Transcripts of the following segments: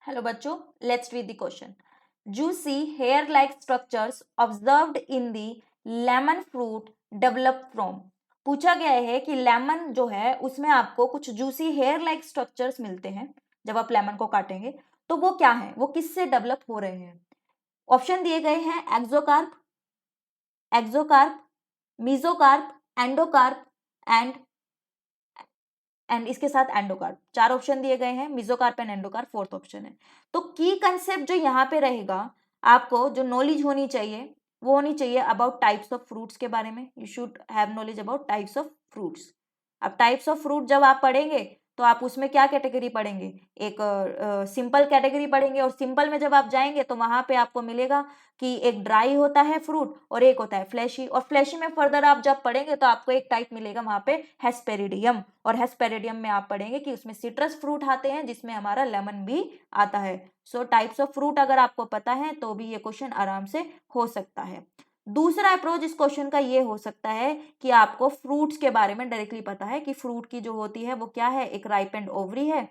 Hello बच्चों, let's read the question. Juicy hair-like structures observed in the lemon fruit develop from. पूछा गया है कि लेमन जो है उसमें आपको कुछ जूसी हेयर लाइक स्ट्रक्चर्स मिलते हैं जब आप लेमन को काटेंगे. तो वो क्या है, वो किससे डेवलप हो रहे हैं. ऑप्शन दिए गए हैं एक्सोकार्प, मीजोकार्प, एंडोकार्प एंड इसके साथ एंडोकार्प. चार ऑप्शन दिए गए हैं, mesocarp and endocarp fourth option है. तो की कंसेप्ट जो यहाँ पे रहेगा, आपको जो नॉलेज होनी चाहिए वो होनी चाहिए अबाउट टाइप्स ऑफ फ्रूट्स के बारे में. You should have knowledge about types of fruits. अब टाइप्स ऑफ फ्रूट जब आप पढ़ेंगे तो आप उसमें क्या कैटेगरी पढ़ेंगे, एक सिंपल कैटेगरी पढ़ेंगे. और सिंपल में जब आप जाएंगे तो वहां पे आपको मिलेगा कि एक ड्राई होता है फ्रूट और एक होता है फ्लैशी. और फ्लैशी में फर्दर आप जब पढ़ेंगे तो आपको एक टाइप मिलेगा वहां पे हेस्पेरिडियम. और हेस्पेरिडियम में आप पढ़ेंगे कि उसमें सिट्रस फ्रूट आते हैं जिसमें हमारा लेमन भी आता है. सो टाइप्स ऑफ फ्रूट अगर आपको पता है तो भी ये क्वेश्चन आराम से हो सकता है. दूसरा अप्रोच इस क्वेश्चन का ये हो सकता है कि आपको फ्रूट्स के बारे में डायरेक्टली पता है कि फ्रूट की जो होती है वो क्या है, एक राइपेंड ओवरी है.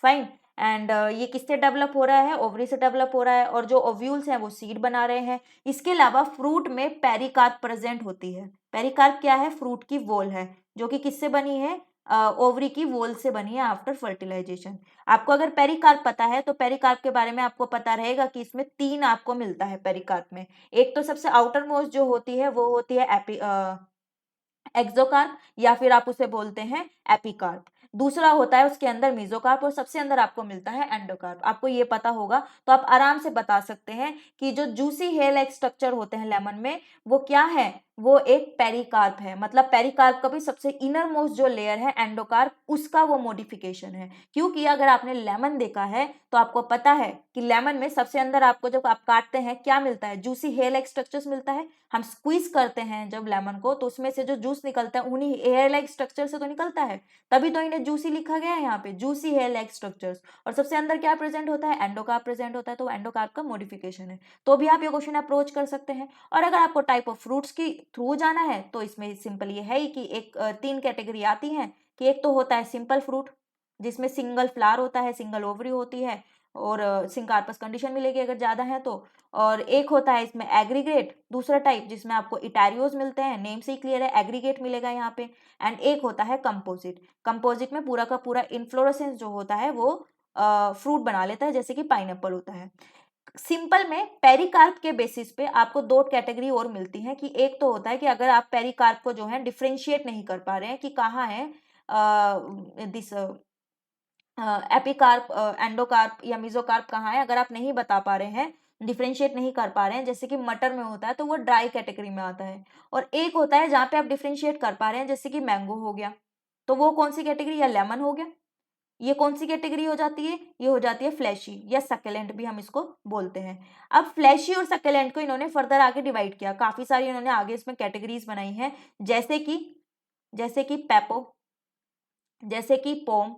फाइन. एंड ये किससे डेवलप हो रहा है, ओवरी से डेवलप हो रहा है. और जो ओव्यूल्स हैं वो सीड बना रहे हैं. इसके अलावा फ्रूट में पेरिकार्प प्रेजेंट होती है. पेरिकार्प क्या है, फ्रूट की वॉल है जो कि किससे बनी है, ओवरी की वॉल से बनी है आफ्टर फर्टिलाइजेशन. आपको अगर पेरिकार्प पता है तो पेरिकार्प के बारे में आपको पता रहेगा कि इसमें तीन आपको मिलता है पेरिकार्प में. एक तो सबसे आउटर मोस्ट जो होती है वो होती है एक्सोकार्प या फिर आप उसे बोलते हैं एपिकार्प. दूसरा होता है उसके अंदर मीजोकार्प और सबसे अंदर आपको मिलता है एंडोकार्प. आपको ये पता होगा तो आप आराम से बता सकते हैं कि जो जूसी हेयर लाइक स्ट्रक्चर होते हैं लेमन में वो क्या है, वो एक पेरिकार्प है. मतलब पेरिकार्प का भी सबसे इनर मोस्ट जो लेयर है एंडोकार्प, उसका वो मॉडिफिकेशन है. क्योंकि अगर आपने लेमन देखा है तो आपको पता है कि लेमन में सबसे अंदर आपको जब आप काटते हैं क्या मिलता है, जूसी हेयर लाइक स्ट्रक्चर्स मिलता है. हम स्क्वीज करते हैं जब लेमन को तो उसमें से जो जूस निकलता है उन्हीं हेयर लाइक स्ट्रक्चर से तो निकलता है. तभी तो इन्हें जूसी लिखा गया है यहाँ पे, जूसी हेयर लाइक स्ट्रक्चर्स. और सबसे अंदर क्या प्रेजेंट होता है, एंडोकार्प प्रेजेंट होता है. तो एंडोकार्प का मॉडिफिकेशन है. तो भी आप ये क्वेश्चन अप्रोच कर सकते हैं. और अगर आपको टाइप ऑफ फ्रूट्स की थ्रू जाना है तो इसमें सिंपल ये है कि एक तीन कैटेगरी आती है कि एक तो होता है सिंपल फ्रूट जिसमें सिंगल फ्लावर होता है, सिंगल ओवरी होती है और सिंकार्पस कंडीशन मिलेगी अगर ज्यादा है तो. और एक होता है इसमें एग्रीगेट, दूसरा टाइप जिसमें आपको इटारियोज मिलते हैं, नेम से ही क्लियर है एग्रीगेट मिलेगा यहाँ पे. एंड एक होता है कंपोजिट. कंपोजिट में पूरा का पूरा इन्फ्लोरेसेंस जो होता है वो फ्रूट बना लेता है जैसे कि पाइनएप्पल होता है. सिंपल में पेरिकार्प के बेसिस पे आपको दो कैटेगरी और मिलती हैं कि एक तो होता है कि अगर आप पेरिकार्प को जो है डिफरेंशिएट नहीं कर पा रहे हैं कि कहाँ है दिस एपिकार्प, एंडोकार्प या मिजोकार्प कहाँ है, अगर आप नहीं बता पा रहे हैं, डिफरेंशिएट नहीं कर पा रहे हैं जैसे कि मटर में होता है तो वो ड्राई कैटेगरी में आता है. और एक होता है जहाँ पे आप डिफरेंशिएट कर पा रहे हैं जैसे कि मैंगो हो गया, तो वो कौन सी कैटेगरी, या लेमन हो गया, ये कौन सी कैटेगरी हो जाती है, ये हो जाती है फ्लैशी या सक्लेंट भी हम इसको बोलते हैं. अब फ्लैशी और सक्लेंट को इन्होंने फर्दर आगे डिवाइड किया, काफी सारी इन्होंने आगे इसमें कैटेगरीज बनाई हैं जैसे कि पेपो, जैसे कि पोम.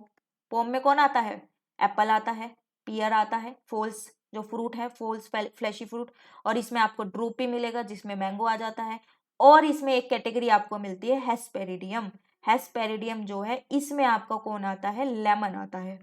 पोम में कौन आता है, एप्पल आता है, पियर आता है, फोल्स जो फ्रूट है, फोल्स फ्लैशी फ्रूट. और इसमें आपको ड्रूपी मिलेगा जिसमें मैंगो आ जाता है. और इसमें एक कैटेगरी आपको मिलती है हेस्पेरिडियम. हेस्पेरिडियम जो है इसमें आपका कौन आता है, लेमन आता है.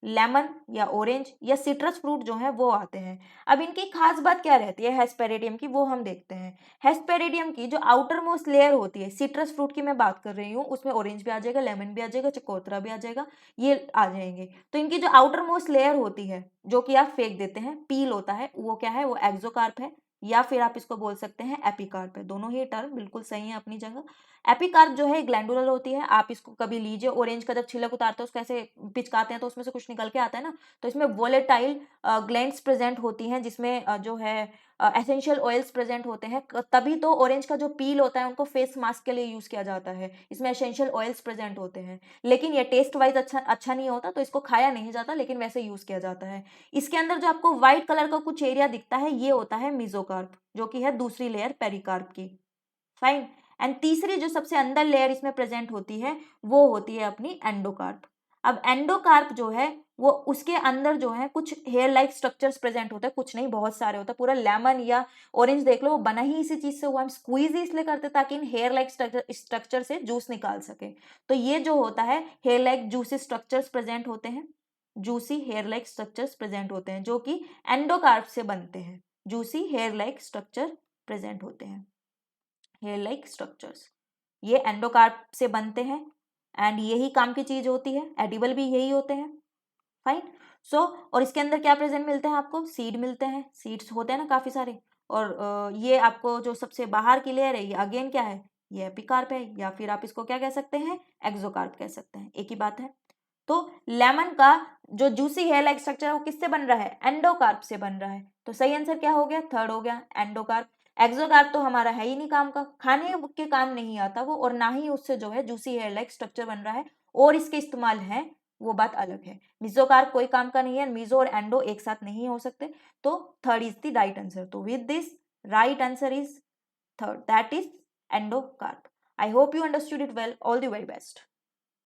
लेमन या ऑरेंज या सिट्रस फ्रूट जो है वो आते हैं. अब इनकी खास बात क्या रहती है हेस्पेरिडियम की, वो हम देखते हैं. हेस्पेरिडियम की जो आउटर मोस्ट लेयर होती है, सिट्रस फ्रूट की मैं बात कर रही हूँ, उसमें ऑरेंज भी आ जाएगा, लेमन भी आ जाएगा, चकोतरा भी आ जाएगा, ये आ जाएंगे. तो इनकी जो आउटर मोस्ट लेयर होती है जो कि आप फेंक देते हैं, पील होता है, वो क्या है, वो एक्सोकार्प है या फिर आप इसको बोल सकते हैं एपिकार्प है. दोनों ही टर्म बिल्कुल सही है अपनी जगह. एपिकार्प जो है ग्लैंडुलर होती है, आप इसको कभी लीजिए, ऑरेंज का जब छिलक उतारते हैं उसको ऐसे पिचकाते हैं तो उसमें से कुछ निकल के आता है ना, तो इसमें वोलेटाइल ग्लैंड्स प्रेजेंट होती हैं जिसमें जो है एसेंशियल ऑयल्स प्रेजेंट होते हैं. तभी तो ऑरेंज का जो पील होता है उनको फेस मास्क के लिए यूज किया जाता है, इसमें एसेंशियल ऑयल्स प्रेजेंट होते हैं. लेकिन ये टेस्ट वाइज अच्छा नहीं होता तो इसको खाया नहीं जाता, लेकिन वैसे यूज किया जाता है. इसके अंदर जो आपको व्हाइट कलर का कुछ एरिया दिखता है ये होता है मीजोकार्प जो कि है दूसरी लेयर पेरिकार्प की. फाइन. एंड तीसरी जो सबसे अंदर लेयर इसमें प्रेजेंट होती है वो होती है अपनी एंडोकार्प. अब एंडोकार्प जो है वो उसके अंदर जो है कुछ हेयर लाइक स्ट्रक्चर्स प्रेजेंट होते हैं, कुछ नहीं बहुत सारे होते हैं. पूरा लेमन या ऑरेंज देख लो वो बना ही इसी चीज से हुआ, हम स्क्वीज ही इसलिए करते ताकि इन हेयर लाइक स्ट्रक्चर से जूस निकाल सके. तो ये जो होता है hair like juicy structures present होते हैं juicy hair like structures present होते हैं, जो कि एंडोकार्प से बनते हैं। Juicy hair like structure present होते हैं, हेयर लाइक स्ट्रक्चर्स ये एंडोकार्प से बनते हैं एंड यही काम की चीज होती है, एडिबल भी यही होते हैं। फाइन। सो और इसके अंदर क्या प्रेजेंट मिलते हैं आपको, सीड मिलते हैं, सीड्स होते हैं ना काफी सारे। और ये आपको जो सबसे बाहर की लेयर है ये अगेन क्या है, ये एपिकार्प है, या फिर आप इसको क्या कह सकते हैं, एक्सोकार्प कह सकते हैं, एक ही बात है। तो लेमन का जो जूसी हेयर लाइक स्ट्रक्चर है वो किससे बन रहा है, एंडोकार्प से बन रहा है। तो सही आंसर क्या हो गया, थर्ड हो गया, एंडोकार्प। एक्सोकार्प तो हमारा है ही नहीं काम का, खाने के काम नहीं आता वो, और ना ही उससे जो है जूसी हेयर लाइक स्ट्रक्चर बन रहा है, और इसके इस्तेमाल है वो बात अलग है। मिजोकार्प कोई काम का नहीं है, मिजो और एंडो एक साथ नहीं हो सकते। तो third is the right answer. तो with this right answer is third, that is endocarp. I hope you understood it well. All the very best.